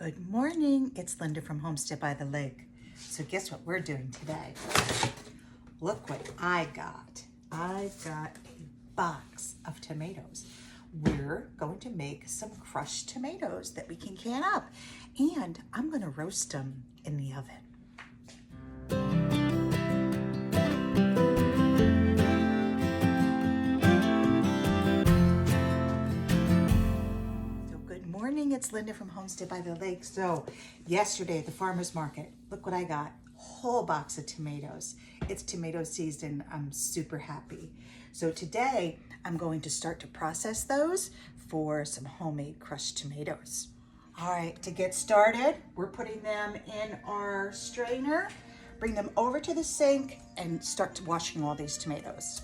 Good morning, it's Linda from Homestead by the Lake. So guess what we're doing today? Look what I got. I got a box of tomatoes. We're going to make some crushed tomatoes that we can can up, and I'm gonna roast them in the oven. It's Linda from Homestead by the Lake. So yesterday at the farmer's market, look what I got. Whole box of tomatoes. It's tomato season. I'm super happy. So today I'm going to start to process those for some homemade crushed tomatoes. All right, to get started, we're putting them in our strainer. Bring them over to the sink and start washing all these tomatoes.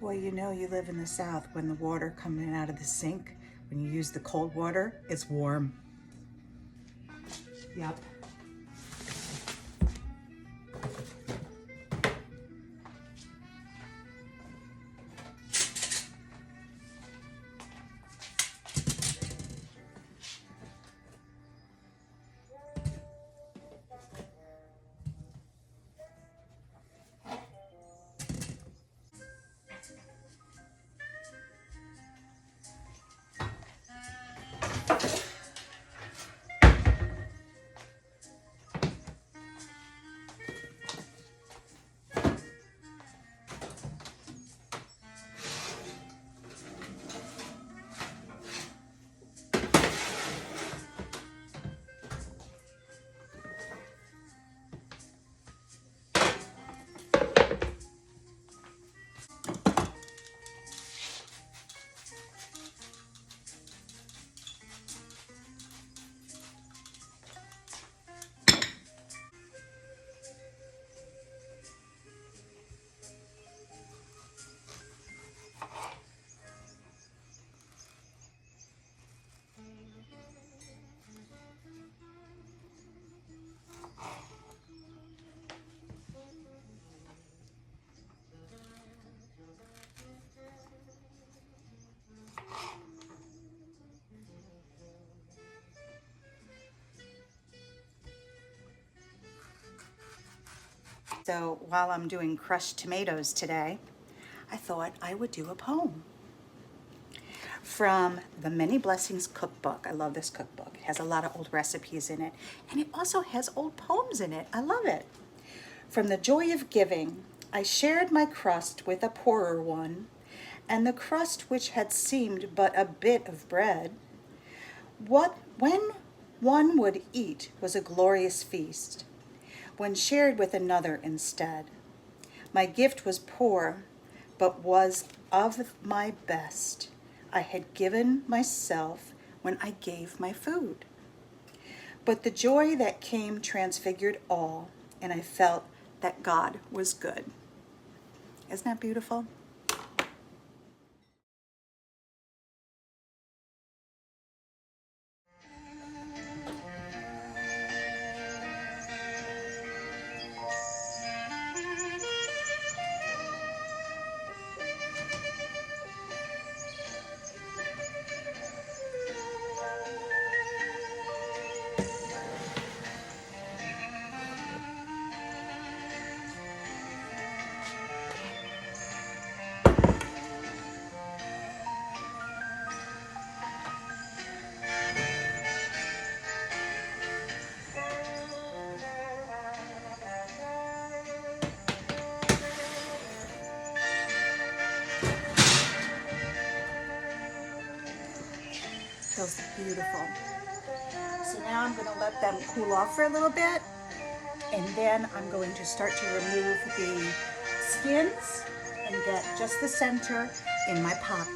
Boy, you know you live in the South when the water coming out of the sink, when you use the cold water, it's warm. Yep. So while I'm doing crushed tomatoes today, I thought I would do a poem from the Many Blessings cookbook. I love this cookbook. It has a lot of old recipes in it, and it also has old poems in it. I love it. From the joy of giving, I shared my crust with a poorer one, and the crust which had seemed but a bit of bread, when one would eat was a glorious feast, when shared with another instead. My gift was poor, but was of my best. I had given myself when I gave my food. But the joy that came transfigured all, and I felt that God was good. Isn't that beautiful? Feels beautiful. So now I'm going to let them cool off for a little bit, and then I'm going to start to remove the skins and get just the center in my pot.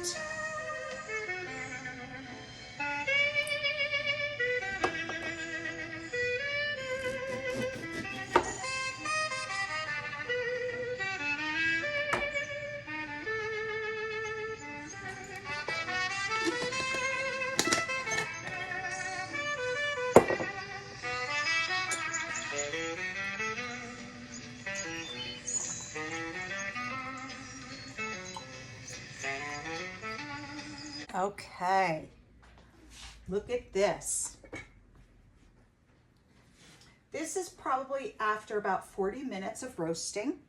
Okay, look at this. This is probably after about 40 minutes of roasting.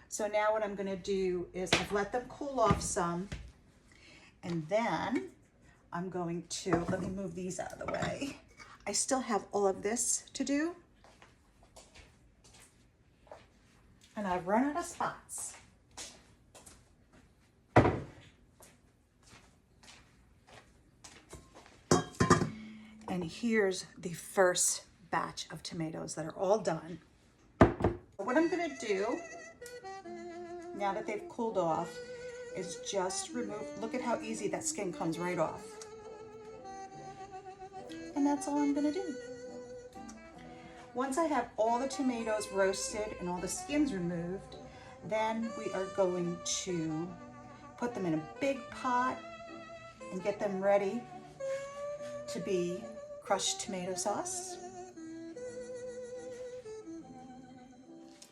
So now what I'm going to do is I've let them cool off some, and then I'm going to, let me move these out of the way. I still have all of this to do, and I've run out of spots. And here's the first batch of tomatoes that are all done. What I'm going to do, now that they've cooled off, is just remove, look at how easy that skin comes right off. And that's all I'm going to do. Once I have all the tomatoes roasted and all the skins removed, then we are going to put them in a big pot and get them ready to be crushed tomato sauce.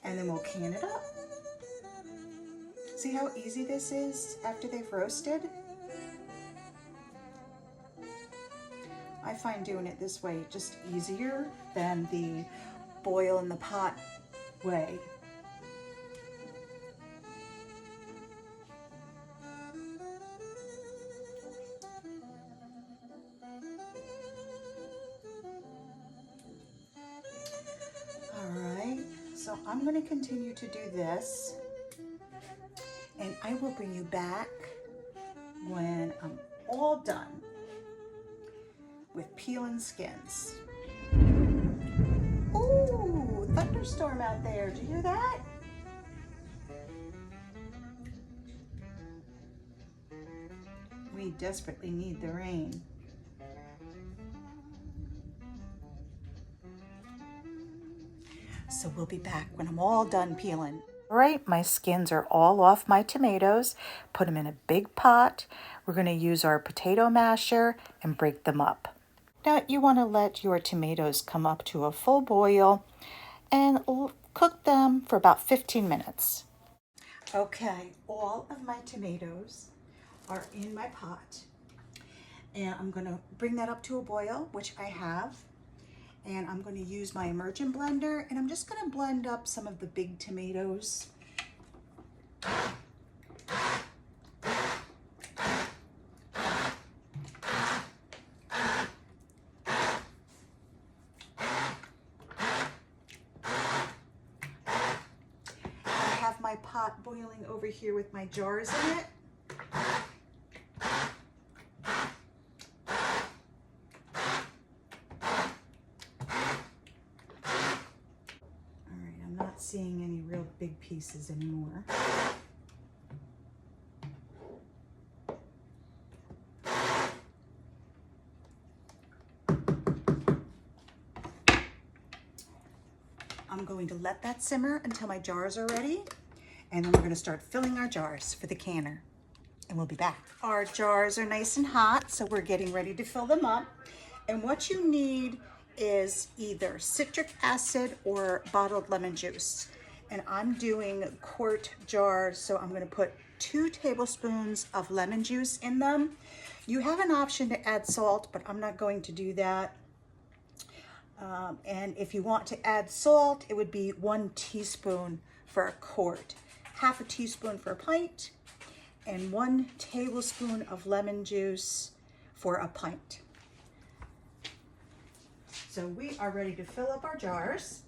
And then we'll can it up. See how easy this is after they've roasted? I find doing it this way just easier than the boil in the pot way. All right, so I'm going to continue to do this, and I will bring you back when I'm all done with peeling skins. Ooh, thunderstorm out there. Did you hear that? We desperately need the rain. So we'll be back when I'm all done peeling. All right, my skins are all off my tomatoes. Put them in a big pot. We're going to use our potato masher and break them up. Now you want to let your tomatoes come up to a full boil and cook them for about 15 minutes. Okay, all of my tomatoes are in my pot, and I'm going to bring that up to a boil, which I have. And I'm going to use my immersion blender, and I'm just going to blend up some of the big tomatoes. I have my pot boiling over here with my jars in it. Not seeing any real big pieces anymore. I'm going to let that simmer until my jars are ready, and then we're going to start filling our jars for the canner, and we'll be back. Our jars are nice and hot, so we're getting ready to fill them up. And what you need is either citric acid or bottled lemon juice. And I'm doing quart jars, so I'm going to put 2 tablespoons of lemon juice in them. You have an option to add salt, but I'm not going to do that. And if you want to add salt, it would be 1 teaspoon for a quart, half a teaspoon for a pint, and 1 tablespoon of lemon juice for a pint. So we are ready to fill up our jars.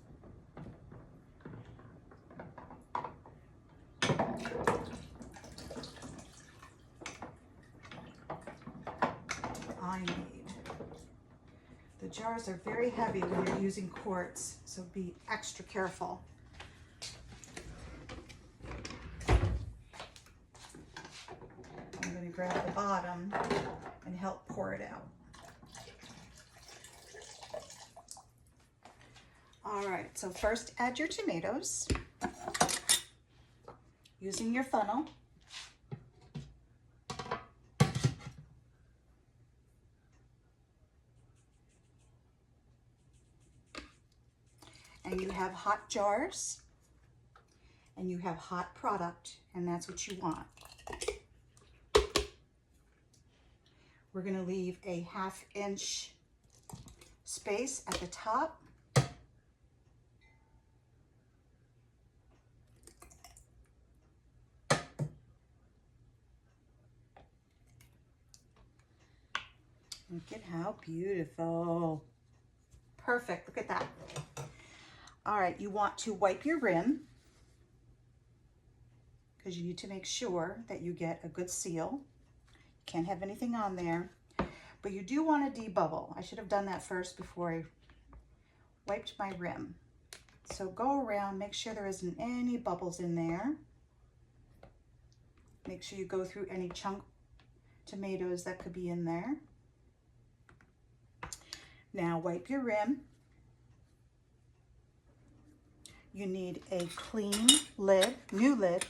I need. The jars are very heavy when you're using quarts, so be extra careful. I'm going to grab the bottom and help pour it out. All right, so first add your tomatoes using your funnel. And you have hot jars and you have hot product, and that's what you want. We're going to leave a 1/2 inch space at the top. Look at how beautiful. Perfect. Look at that. All right, you want to wipe your rim because you need to make sure that you get a good seal. You can't have anything on there, but you do want to debubble. I should have done that first before I wiped my rim. So go around, make sure there isn't any bubbles in there. Make sure you go through any chunk tomatoes that could be in there. Now wipe your rim. You need a clean lid, new lid.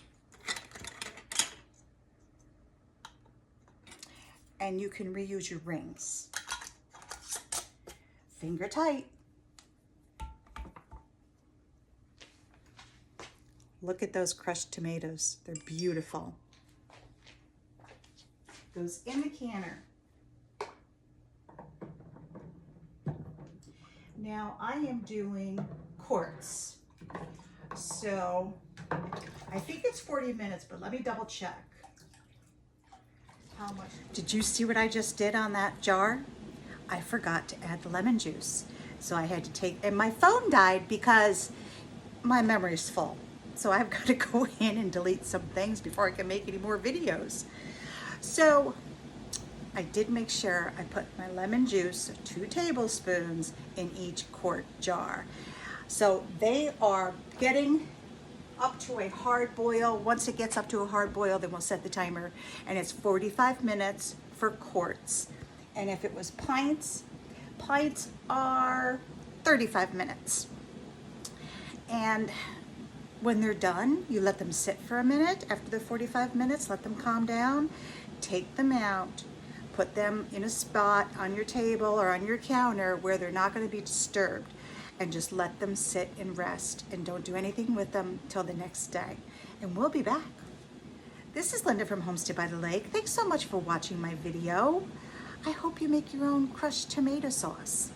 And you can reuse your rings. Finger tight. Look at those crushed tomatoes. They're beautiful. Goes in the canner. Now I am doing quarts. So I think it's 40 minutes, but let me double check. How much? Did you see what I just did on that jar? I forgot to add the lemon juice. So I had to take, and my phone died because my memory's full. So I've got to go in and delete some things before I can make any more videos. So I did make sure I put my lemon juice, 2 tablespoons in each quart jar. So they are getting up to a hard boil. Once it gets up to a hard boil, then we'll set the timer, and it's 45 minutes for quarts. And if it was pints, pints are 35 minutes. And when they're done, you let them sit for a minute. After the 45 minutes, let them calm down, take them out, put them in a spot on your table or on your counter where they're not going to be disturbed, and just let them sit and rest, and don't do anything with them till the next day. And we'll be back. This is Linda from Homestead by the Lake. Thanks so much for watching my video. I hope you make your own crushed tomato sauce.